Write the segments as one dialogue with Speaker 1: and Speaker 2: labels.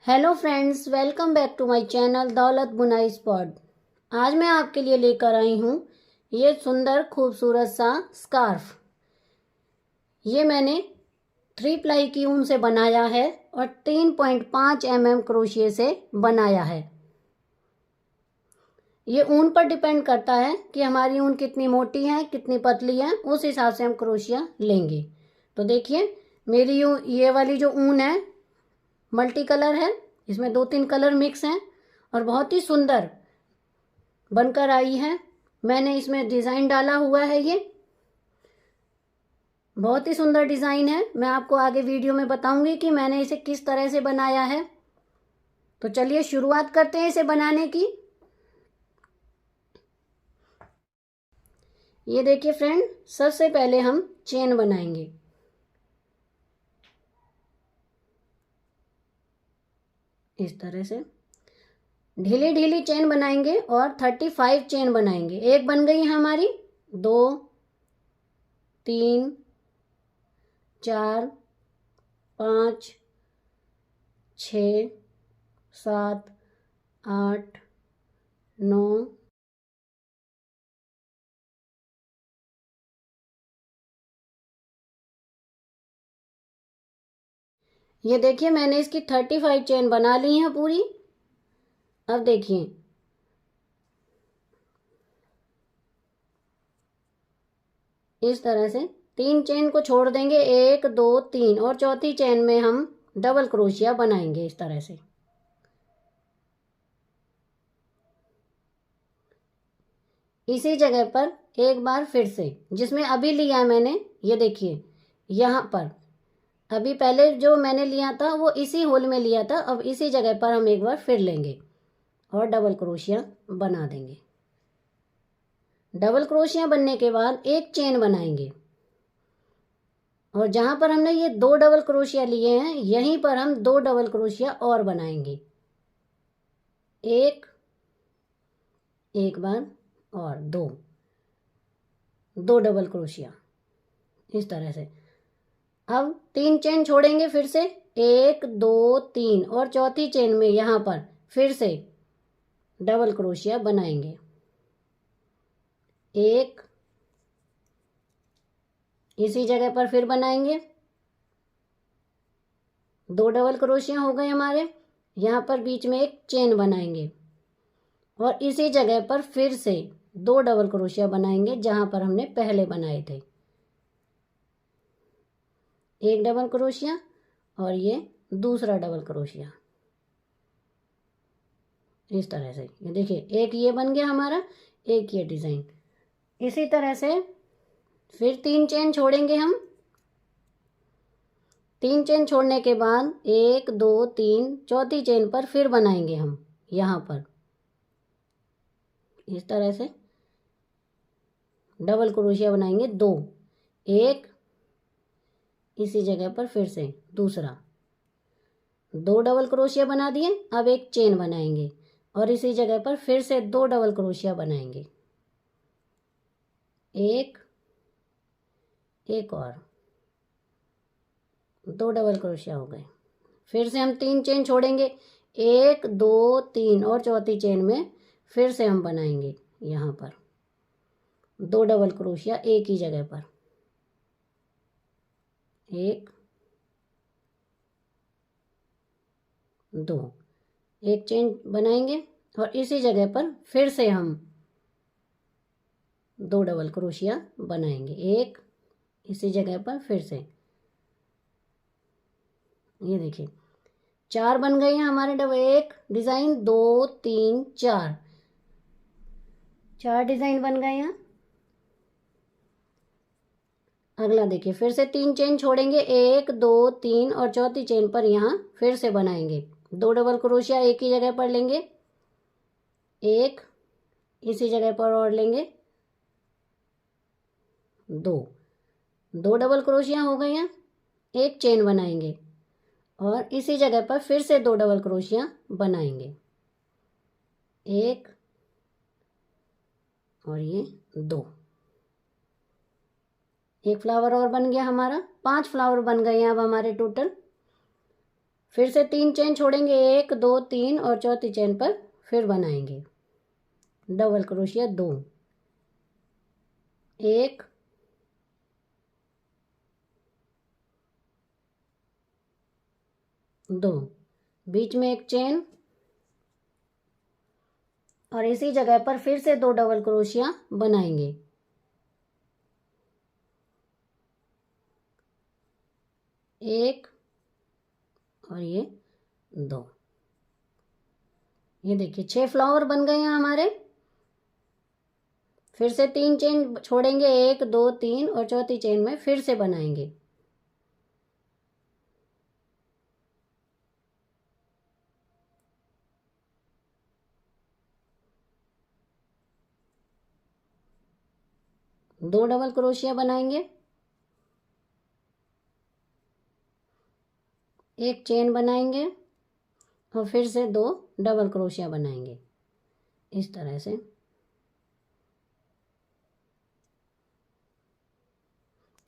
Speaker 1: Hello friends, welcome back to my channel Daulat बुनाई spot. आज मैं आपके लिए लेकर आई हूँ ये सुंदर खूबसूरत सा स्कार्फ। ये मैंने 3 प्लाई की ऊन से बनाया है और 3.5 mm क्रोशिए से बनाया है। ये ऊन पर डिपेंड करता है कि हमारी ऊन कितनी मोटी है कितनी पतली है, उस हिसाब से हम क्रोशिया लेंगे। तो देखिए, मेरी ये वाली जो ऊन है मल्टी कलर है, इसमें 2-3 कलर मिक्स हैं और बहुत ही सुंदर बनकर आई है। मैंने इसमें डिज़ाइन डाला हुआ है, ये बहुत ही सुंदर डिज़ाइन है। मैं आपको आगे वीडियो में बताऊंगी कि मैंने इसे किस तरह से बनाया है। तो चलिए शुरुआत करते हैं इसे बनाने की। ये देखिए फ्रेंड, सबसे पहले हम चेन बनाएंगे। इस तरह से ढीली ढीली चेन बनाएंगे और 35 चेन बनाएंगे। एक बन गई है हमारी, 2, 3, 4, 5, 6, 7, 8, 9, ये देखिए मैंने इसकी 35 चेन बना ली है पूरी। अब देखिए, इस तरह से 3 चेन को छोड़ देंगे, 1 2 3, और चौथी चेन में हम डबल क्रोशिया बनाएंगे इस तरह से। इसी जगह पर एक बार फिर से, जिसमें अभी लिया है मैंने, ये देखिए यहाँ पर अभी पहले जो मैंने लिया था वो इसी होल में लिया था। अब इसी जगह पर हम एक बार फिर लेंगे और डबल क्रोशिया बना देंगे। डबल क्रोशिया बनने के बाद एक चेन बनाएंगे और जहां पर हमने ये 2 डबल क्रोशिया लिए हैं यहीं पर हम 2 डबल क्रोशिया और बनाएंगे। एक बार और 2 डबल क्रोशिया इस तरह से। अब 3 चेन छोड़ेंगे फिर से, 1 2 3, और चौथी चेन में यहां पर फिर से डबल क्रोशिया बनाएंगे। एक, इसी जगह पर फिर बनाएंगे, 2 डबल क्रोशिया हो गए हमारे। यहाँ पर बीच में एक चेन बनाएंगे और इसी जगह पर फिर से 2 डबल क्रोशिया बनाएंगे जहां पर हमने पहले बनाए थे। एक डबल क्रोशिया और ये दूसरा डबल क्रोशिया इस तरह से। ये देखिए, एक ये बन गया हमारा, एक ये डिजाइन। इसी तरह से फिर 3 चेन छोड़ेंगे हम। 3 चेन छोड़ने के बाद 1 2 3, चौथी चेन पर फिर बनाएंगे हम यहाँ पर इस तरह से डबल क्रोशिया बनाएंगे 2, एक, इसी जगह पर फिर से दूसरा, 2 डबल क्रोशिया बना दिए। अब एक चेन बनाएंगे और इसी जगह पर फिर से 2 डबल क्रोशिया बनाएंगे, एक और 2 डबल क्रोशिया हो गए। फिर से हम 3 चेन छोड़ेंगे, 1 2 3, और चौथी चेन में फिर से हम बनाएंगे यहाँ पर 2 डबल क्रोशिया एक ही जगह पर, 1 2, एक चेन बनाएंगे और इसी जगह पर फिर से हम 2 डबल क्रोशिया बनाएंगे, एक, इसी जगह पर फिर से। ये देखिए 4 बन गए हैं हमारे डबल, एक डिजाइन, 2 3 4 डिजाइन बन गए हैं। अगला देखिए, फिर से 3 चेन छोड़ेंगे, 1 2 3, और चौथी चेन पर यहाँ फिर से बनाएंगे 2 डबल क्रोशिया एक ही जगह पर लेंगे, एक, इसी जगह पर और लेंगे 2 डबल क्रोशिया हो गए हैं। एक चेन बनाएंगे और इसी जगह पर फिर से 2 डबल क्रोशिया बनाएंगे, एक और ये 2, एक फ्लावर और बन गया हमारा। 5 फ्लावर बन गए हैं अब हमारे टोटल। फिर से 3 चेन छोड़ेंगे, 1 2 3 और चौथी चेन पर फिर बनाएंगे डबल क्रोशिया 2, 1 2, बीच में एक चेन और इसी जगह पर फिर से 2 डबल क्रोशिया बनाएंगे। एक और ये 2। ये देखिए 6 फ्लावर बन गए हैं हमारे। फिर से 3 चेन छोड़ेंगे, 1 2 3 और चौथी चेन में फिर से बनाएंगे। दो डबल क्रोशिया बनाएंगे, एक चेन बनाएंगे और फिर से 2 डबल क्रोशिया बनाएंगे इस तरह से।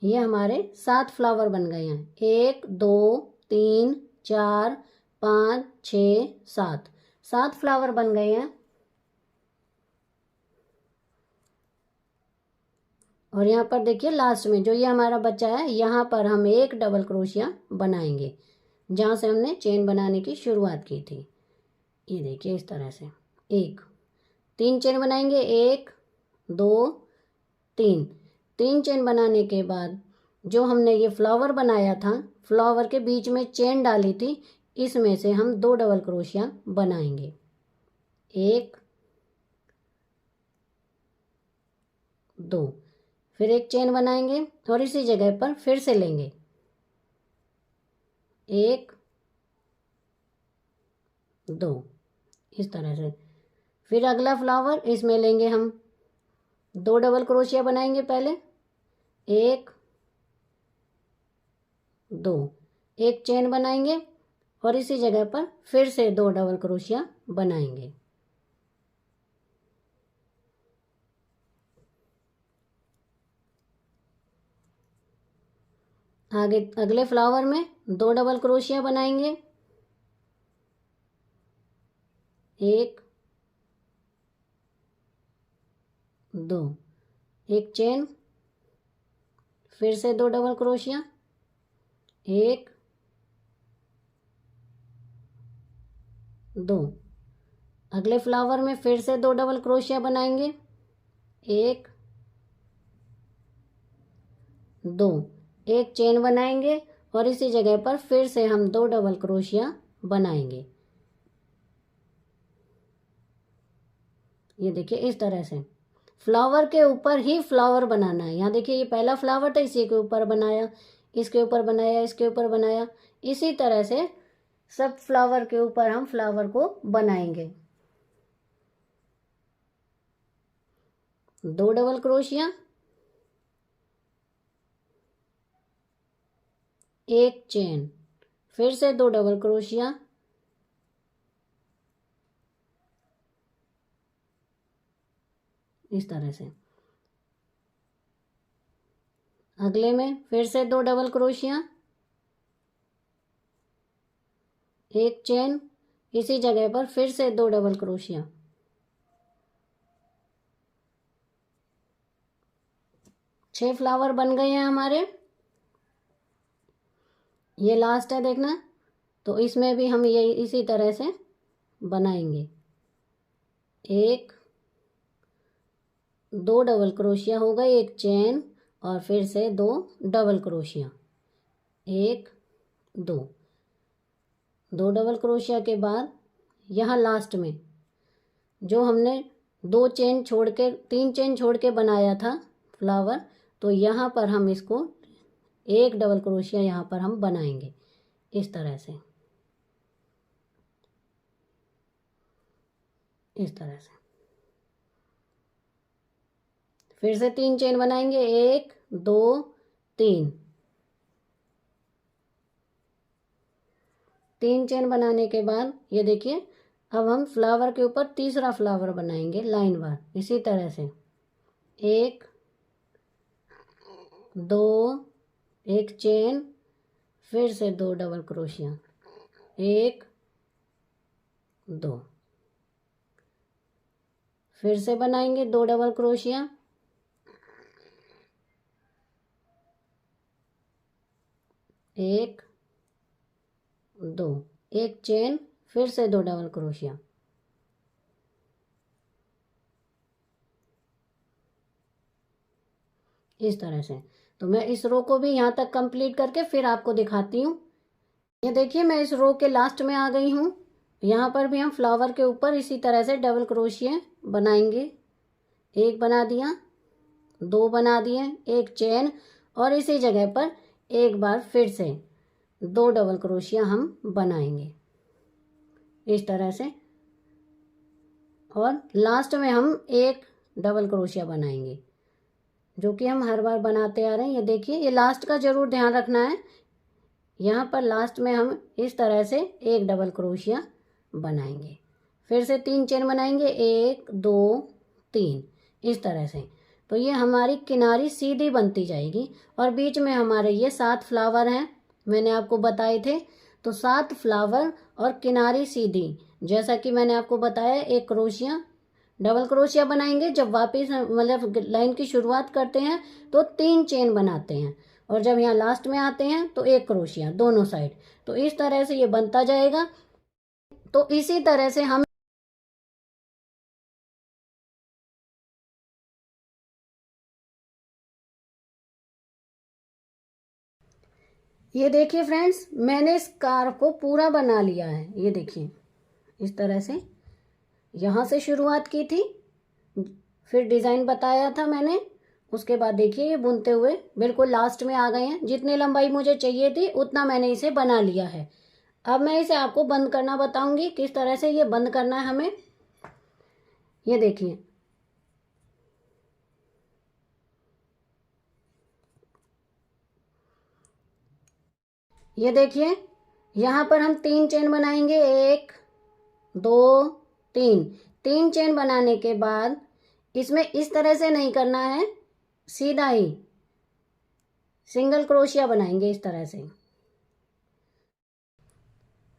Speaker 1: ये हमारे 7 फ्लावर बन गए हैं। 1 2 3 4 5 6 7, 7 फ्लावर बन गए हैं। और यहाँ पर देखिए लास्ट में जो ये हमारा बचा है, यहाँ पर हम एक डबल क्रोशिया बनाएंगे जहाँ से हमने चेन बनाने की शुरुआत की थी। ये देखिए इस तरह से 3 चेन बनाएंगे, 1 2 3। 3 चेन बनाने के बाद जो हमने ये फ्लावर बनाया था, फ्लावर के बीच में चेन डाली थी, इसमें से हम 2 डबल क्रोशिया बनाएंगे। 1 2, फिर एक चेन बनाएंगे और इसी जगह पर फिर से लेंगे 1 2 इस तरह से। फिर अगला फ्लावर, इसमें लेंगे हम 2 डबल क्रोशिया बनाएंगे पहले, 1 2, एक चेन बनाएंगे और इसी जगह पर फिर से 2 डबल क्रोशिया बनाएंगे। आगे अगले फ्लावर में 2 डबल क्रोशिया बनाएंगे, 1 2, एक चेन, फिर से 2 डबल क्रोशिया, 1 2। अगले फ्लावर में फिर से 2 डबल क्रोशिया बनाएंगे, 1 2, एक चेन बनाएंगे और इसी जगह पर फिर से हम 2 डबल क्रोशिया बनाएंगे। ये देखिए इस तरह से फ्लावर के ऊपर ही फ्लावर बनाना है। यहाँ देखिए ये पहला फ्लावर था, इसी के ऊपर बनाया, इसके ऊपर बनाया, इसके ऊपर बनाया। इसी तरह से सब फ्लावर के ऊपर हम फ्लावर को बनाएंगे। 2 डबल क्रोशिया, एक चेन, फिर से 2 डबल क्रोशिया, इस तरह से। अगले में फिर से 2 डबल क्रोशिया, एक चेन, इसी जगह पर फिर से 2 डबल क्रोशिया। छह फ्लावर बन गए हैं हमारे। ये लास्ट है देखना, तो इसमें भी हम ये इसी तरह से बनाएंगे। 1 2 डबल क्रोशिया हो गए, एक चेन और फिर से 2 डबल क्रोशिया, 1 2, 2 डबल क्रोशिया के बाद यहाँ लास्ट में जो हमने 2 चेन छोड़ के 3 चेन छोड़ के बनाया था फ्लावर, तो यहाँ पर हम इसको 1 डबल क्रोशिया यहाँ पर हम बनाएंगे इस तरह से, इस तरह से। फिर से 3 चेन बनाएंगे, 1 2 3। 3 चेन बनाने के बाद ये देखिए अब हम फ्लावर के ऊपर तीसरा फ्लावर बनाएंगे लाइन वार, इसी तरह से 1 2, एक चेन, फिर से 2 डबल क्रोशिया, 1 2, फिर से बनाएंगे 2 डबल क्रोशिया, 1 2, एक चेन, फिर से 2 डबल क्रोशिया, इस तरह से। तो मैं इस रो को भी यहाँ तक कंप्लीट करके फिर आपको दिखाती हूँ। ये देखिए मैं इस रो के लास्ट में आ गई हूँ। यहाँ पर भी हम फ्लावर के ऊपर इसी तरह से डबल क्रोशिया बनाएंगे। एक बना दिया, 2 बना दिए, एक चेन, और इसी जगह पर एक बार फिर से 2 डबल क्रोशिया हम बनाएंगे इस तरह से, और लास्ट में हम एक डबल क्रोशिया बनाएंगे जो कि हम हर बार बनाते आ रहे हैं। ये देखिए, ये लास्ट का जरूर ध्यान रखना है। यहाँ पर लास्ट में हम इस तरह से एक डबल क्रोशिया बनाएंगे, फिर से 3 चेन बनाएंगे, 1 2 3, इस तरह से। तो ये हमारी किनारी सीधी बनती जाएगी, और बीच में हमारे ये 7 फ्लावर हैं, मैंने आपको बताए थे। तो 7 फ्लावर और किनारी सीधी, जैसा कि मैंने आपको बताया, एक क्रोशिया डबल क्रोशिया बनाएंगे। जब वापस मतलब लाइन की शुरुआत करते हैं तो 3 चेन बनाते हैं, और जब यहाँ लास्ट में आते हैं तो एक क्रोशिया दोनों साइड। तो इस तरह से ये बनता जाएगा। तो इसी तरह से हम ये देखिए फ्रेंड्स, मैंने इस कार को पूरा बना लिया है। ये देखिए इस तरह से यहाँ से शुरुआत की थी, फिर डिज़ाइन बताया था मैंने, उसके बाद देखिए ये बुनते हुए बिल्कुल लास्ट में आ गए हैं। जितनी लंबाई मुझे चाहिए थी उतना मैंने इसे बना लिया है। अब मैं इसे आपको बंद करना बताऊंगी, किस तरह से ये बंद करना है हमें। ये देखिए, ये देखिए यहाँ पर हम 3 चेन बनाएंगे, 1 2 3। 3 चेन बनाने के बाद इसमें इस तरह से नहीं करना है, सीधा ही सिंगल क्रोशिया बनाएंगे इस तरह से।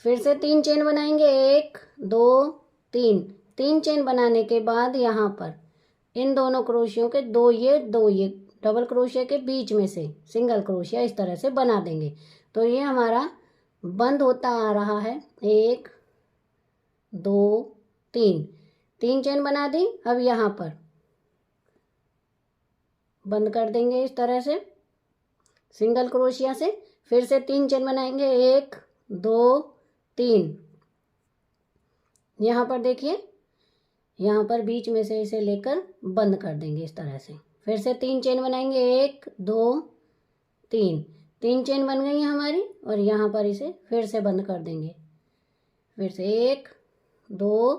Speaker 1: फिर से 3 चेन बनाएंगे, 1 2 3। 3 चेन बनाने के बाद यहाँ पर इन दोनों क्रोशियों के 2 ये डबल क्रोशिया के बीच में से सिंगल क्रोशिया इस तरह से बना देंगे। तो ये हमारा बंद होता आ रहा है, 1 2 3। 3 चेन बना दी। अब यहाँ पर बंद कर देंगे इस तरह से सिंगल क्रोशिया से। फिर से 3 चेन बनाएंगे, 1 2 3। यहाँ पर देखिए, यहाँ पर बीच में से इसे लेकर बंद कर देंगे इस तरह से। फिर से 3 चेन बनाएंगे, 1 2 3। 3 चेन बन गई हमारी, और यहाँ पर इसे फिर से बंद कर देंगे। फिर से 1 2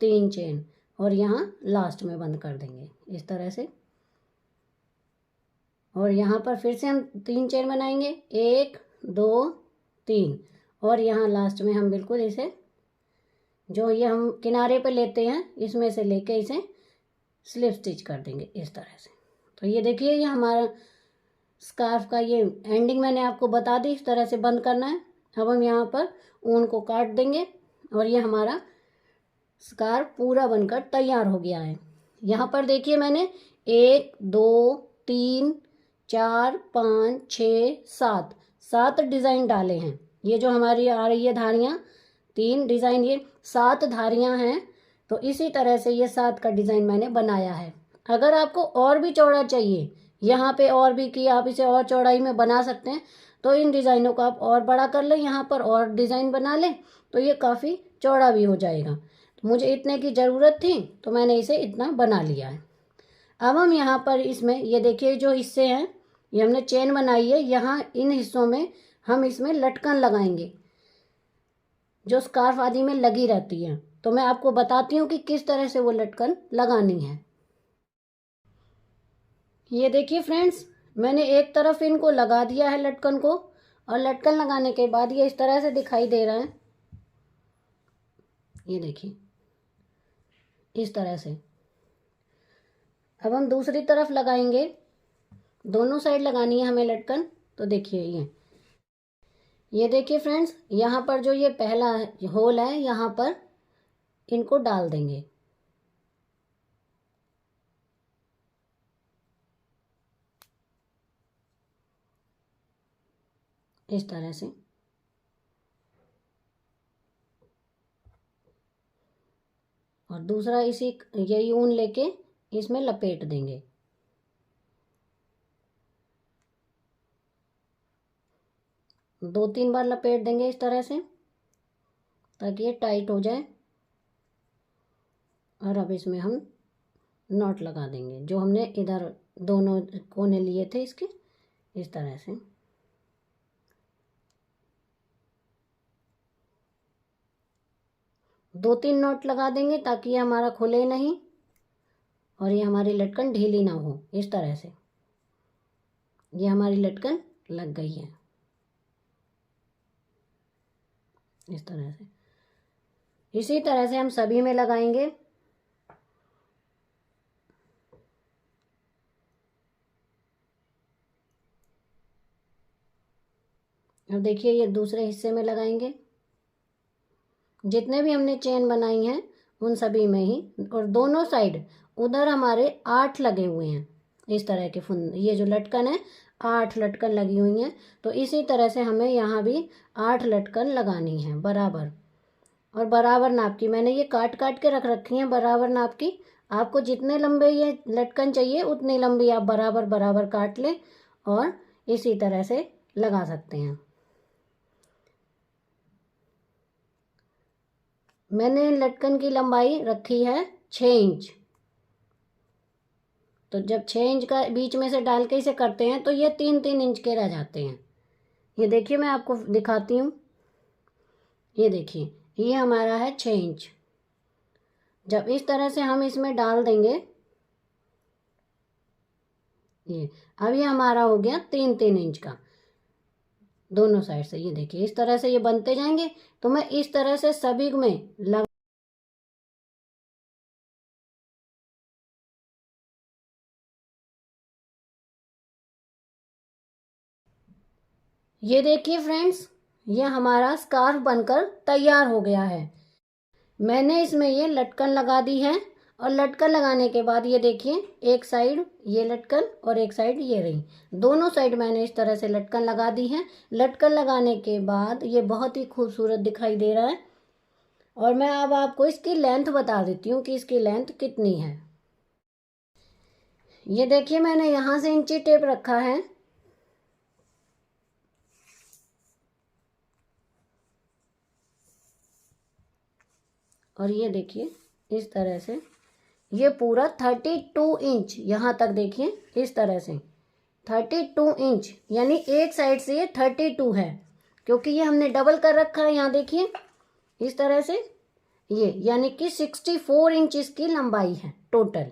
Speaker 1: 3 चेन, और यहाँ लास्ट में बंद कर देंगे इस तरह से। और यहाँ पर फिर से हम 3 चेन बनाएंगे, 1 2 3, और यहाँ लास्ट में हम बिल्कुल इसे, जो ये हम किनारे पे लेते हैं, इसमें से लेके इसे स्लिप स्टिच कर देंगे इस तरह से। तो ये देखिए, ये हमारा स्कार्फ का ये एंडिंग मैंने आपको बता दी, इस तरह से बंद करना है। अब हम यहाँ पर ऊन को काट देंगे, और ये हमारा स्कार्फ पूरा बनकर तैयार हो गया है। यहाँ पर देखिए, मैंने 1 2 3 4 5 6 7 डिज़ाइन डाले हैं। ये जो हमारी आ रही है धारियाँ, 3 डिज़ाइन, ये 7 धारियाँ हैं। तो इसी तरह से ये 7 का डिज़ाइन मैंने बनाया है। अगर आपको और भी चौड़ा चाहिए, यहाँ पे और भी कि आप इसे और चौड़ाई में बना सकते हैं, तो इन डिज़ाइनों को आप और बड़ा कर लें, यहाँ पर और डिज़ाइन बना लें, तो ये काफ़ी चौड़ा भी हो जाएगा। तो मुझे इतने की ज़रूरत थी तो मैंने इसे इतना बना लिया है। अब हम यहाँ पर इसमें ये देखिए, जो हिस्से हैं ये हमने चेन बनाई है, यहाँ इन हिस्सों में हम इसमें लटकन लगाएंगे जो स्कार्फ आदि में लगी रहती है। तो मैं आपको बताती हूँ कि किस तरह से वो लटकन लगानी है। ये देखिए फ्रेंड्स, मैंने एक तरफ इनको लगा दिया है लटकन को, और लटकन लगाने के बाद ये इस तरह से दिखाई दे रहा है। ये देखिए इस तरह से। अब हम दूसरी तरफ लगाएंगे, दोनों साइड लगानी है हमें लटकन। तो देखिए ये देखिए फ्रेंड्स, यहाँ पर जो ये पहला होल है यहाँ पर इनको डाल देंगे। इस तरह से। और दूसरा इसी यही ऊन लेके इसमें लपेट देंगे। दो तीन बार लपेट देंगे इस तरह से ताकि ये टाइट हो जाए। और अब इसमें हम नॉट लगा देंगे जो हमने इधर दोनों कोने लिए थे इसके, इस तरह से। दो तीन नॉट लगा देंगे ताकि ये हमारा खुले नहीं और ये हमारी लटकन ढीली ना हो। इस तरह से ये हमारी लटकन लग गई है इस तरह से। इसी तरह से हम सभी में लगाएंगे। अब देखिए ये दूसरे हिस्से में लगाएंगे। जितने भी हमने चेन बनाई हैं उन सभी में ही, और दोनों साइड उधर हमारे 8 लगे हुए हैं इस तरह के फुंद। ये जो लटकन है 8 लटकन लगी हुई हैं। तो इसी तरह से हमें यहाँ भी 8 लटकन लगानी है बराबर, और बराबर नाप की। मैंने ये काट काट के रख रखी हैं बराबर नाप की। आपको जितने लंबे ये लटकन चाहिए उतनी लंबी आप बराबर बराबर काट लें और इसी तरह से लगा सकते हैं। मैंने लटकन की लंबाई रखी है 6 इंच। तो जब 6 इंच का बीच में से डाल के इसे करते हैं तो ये 3-3 इंच के रह जाते हैं। ये देखिए मैं आपको दिखाती हूँ। ये देखिए ये हमारा है 6 इंच। जब इस तरह से हम इसमें डाल देंगे ये, अब ये हमारा हो गया 3-3 इंच का दोनों साइड से। ये देखिए इस तरह से ये बनते जाएंगे। तो मैं इस तरह से सभी में लगा। ये देखिए फ्रेंड्स, ये हमारा स्कार्फ बनकर तैयार हो गया है। मैंने इसमें ये लटकन लगा दी है, और लटकन लगाने के बाद ये देखिए एक साइड ये लटकन और एक साइड ये रही। दोनों साइड मैंने इस तरह से लटकन लगा दी है। लटकन लगाने के बाद ये बहुत ही खूबसूरत दिखाई दे रहा है। और मैं अब आपको इसकी लेंथ बता देती हूँ कि इसकी लेंथ कितनी है। ये देखिए मैंने यहाँ से इंची टेप रखा है। और ये देखिए इस तरह से ये पूरा 32 इंच यहाँ तक देखिए इस तरह से 32 इंच, यानी एक साइड से ये 32 है क्योंकि ये हमने डबल कर रखा है। यहाँ देखिए इस तरह से ये, यानी कि 64 इंच इसकी लंबाई है टोटल।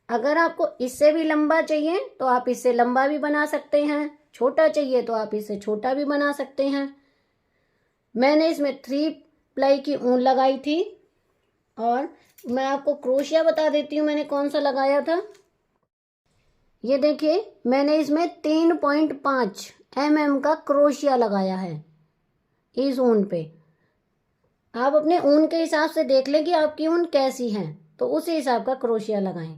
Speaker 1: अगर आपको इससे भी लंबा चाहिए तो आप इससे लंबा भी बना सकते हैं, छोटा चाहिए तो आप इससे छोटा भी बना सकते हैं। मैंने इसमें 3 प्लाई की ऊन लगाई थी। और मैं आपको क्रोशिया बता देती हूँ मैंने कौन सा लगाया था। ये देखिए मैंने इसमें 3.5 mm का क्रोशिया लगाया है इस ऊन पे। आप अपने ऊन के हिसाब से देख लें कि आपकी ऊन कैसी है, तो उसी हिसाब का क्रोशिया लगाएं।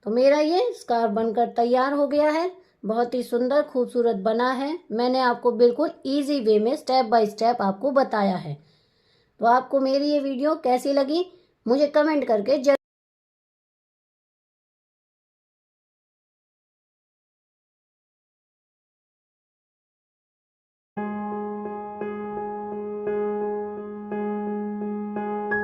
Speaker 1: तो मेरा ये स्कार्फ बनकर तैयार हो गया है। बहुत ही सुंदर खूबसूरत बना है। मैंने आपको बिल्कुल इजी वे में स्टेप बाय स्टेप आपको बताया है। तो आपको मेरी ये वीडियो कैसी लगी मुझे कमेंट करके